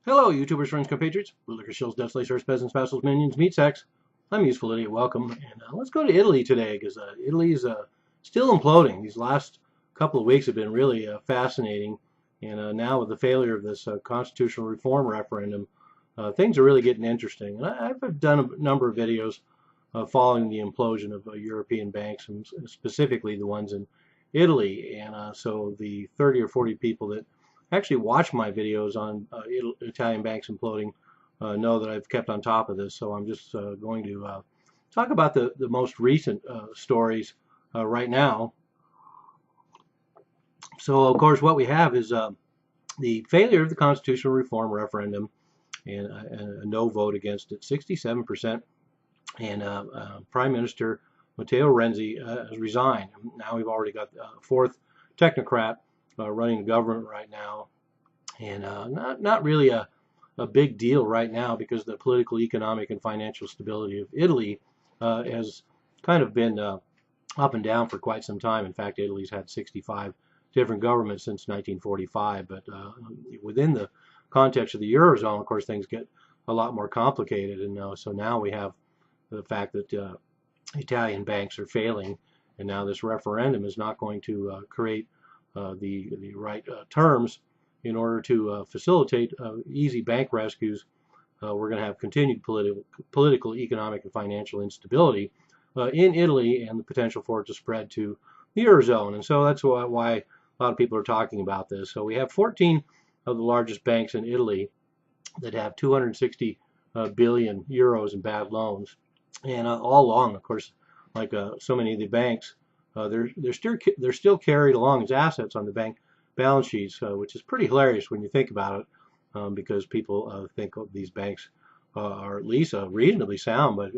Hello, YouTubers, friends, compatriots, bootlickers, shills, deaths, lacers, peasants, vassals, minions, meat sacks. I'm Useful Idiot. Welcome. And let's go to Italy today because Italy's still imploding. These last couple of weeks have been really fascinating. And now with the failure of this constitutional reform referendum, things are really getting interesting. And I've done a number of videos following the implosion of European banks, and specifically the ones in Italy. And so the 30 or 40 people that actually watch my videos on Italian banks imploding know that I've kept on top of this. So I'm just going to talk about the most recent stories right now. So of course what we have is the failure of the constitutional reform referendum and a no vote against it, 67%. And Prime Minister Matteo Renzi has resigned. Now we've already got a fourth technocrat running the government right now, and not really a big deal right now because the political, economic, and financial stability of Italy has kind of been up and down for quite some time. In fact, Italy's had 65 different governments since 1945, but within the context of the Eurozone, of course, things get a lot more complicated, and so now we have the fact that Italian banks are failing, and now this referendum is not going to create the right terms in order to facilitate easy bank rescues. We're going to have continued political, economic, and financial instability in Italy, and the potential for it to spread to the Eurozone. And so that's why a lot of people are talking about this. So we have 14 of the largest banks in Italy that have 260 billion euros in bad loans. And all along, of course, like so many of the banks, they're still carried along as assets on the bank balance sheets, which is pretty hilarious when you think about it, because people think these banks are at least reasonably sound. But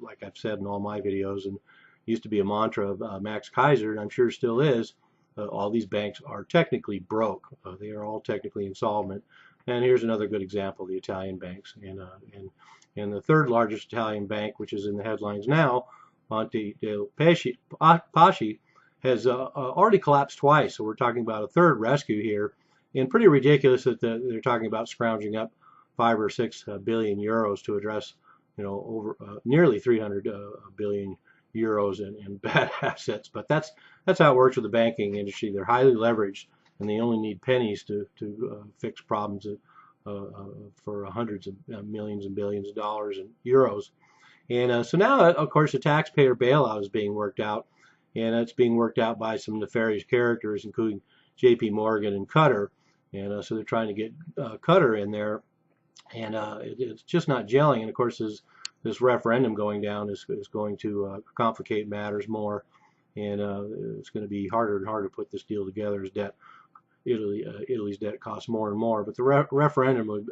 like I've said in all my videos, and used to be a mantra of Max Kaiser, and I'm sure still is, all these banks are technically broke. They are all technically insolvent. And here's another good example: the Italian banks. And the third largest Italian bank, which is in the headlines now, Monte dei Paschi, has already collapsed twice. So we're talking about a third rescue here, and pretty ridiculous that they're talking about scrounging up 5 or 6 billion euros to address, over nearly 300 billion euros in bad assets. But that's how it works with the banking industry. They're highly leveraged, and they only need pennies to fix problems for hundreds of millions and billions of dollars and euros. And so now, of course, the taxpayer bailout is being worked out, and it's being worked out by some nefarious characters, including J.P. Morgan and Qatar. And so they're trying to get Qatar in there, and it's just not gelling. And of course, this referendum going down is going to complicate matters more, and it's going to be harder and harder to put this deal together as Italy's debt costs more and more. But the referendum would,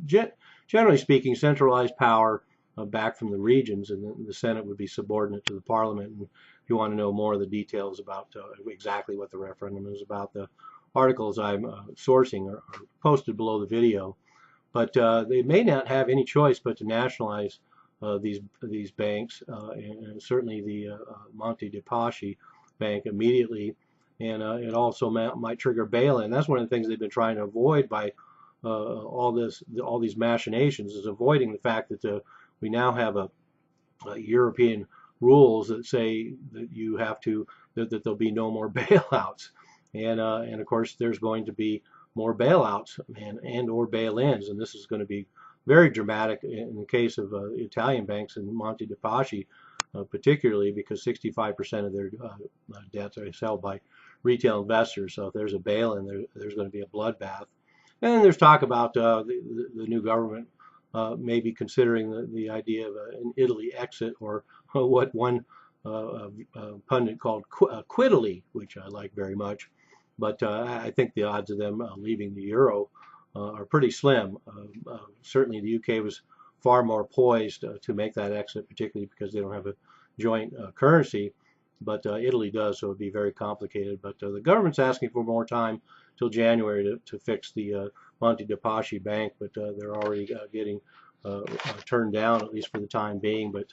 generally speaking, centralize power back from the regions, and the Senate would be subordinate to the Parliament. And if you want to know more of the details about exactly what the referendum is about, the articles I'm sourcing are posted below the video. But they may not have any choice but to nationalize these banks, and certainly the Monte dei Paschi bank immediately. And it also might trigger bail-in. That's one of the things they've been trying to avoid by all these machinations, is avoiding the fact that we now have a European rules that say that you have to that there'll be no more bailouts, and of course there's going to be more bailouts and or bail-ins, and this is going to be very dramatic in the case of Italian banks and Monte dei Paschi, particularly because 65% of their debts are held by retail investors. So if there's a bail-in, there's going to be a bloodbath. And then there's talk about the new government maybe considering the idea of an Italy exit, or what one pundit called Quidly, which I like very much. But I think the odds of them leaving the euro are pretty slim. Certainly the UK was far more poised to make that exit, particularly because they don't have a joint currency. But Italy does, so it would be very complicated. But the government's asking for more time till January to fix the Monte dei Paschi bank, but they're already getting turned down, at least for the time being. But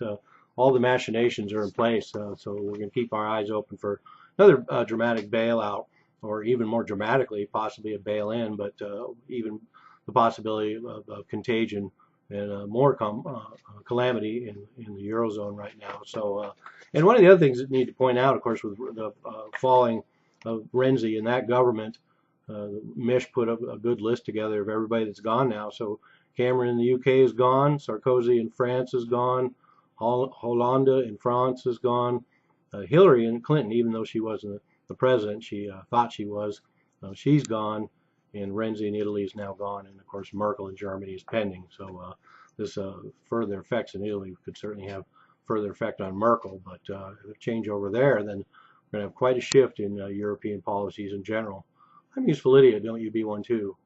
all the machinations are in place, so we're going to keep our eyes open for another dramatic bailout, or even more dramatically, possibly a bail-in, but even the possibility of contagion and more calamity in the Eurozone right now. So, and one of the other things that need to point out, of course, with the falling of Renzi and that government, Mish put a good list together of everybody that's gone now. So Cameron in the UK is gone, Sarkozy in France is gone, Hollande in France is gone, Hillary and Clinton, even though she wasn't the president, she thought she was, she's gone, and Renzi in Italy is now gone, and of course Merkel in Germany is pending. So this further effects in Italy could certainly have further effect on Merkel, but if it change over there, then we're going to have quite a shift in European policies in general. I'm useful idiot, don't you be one too?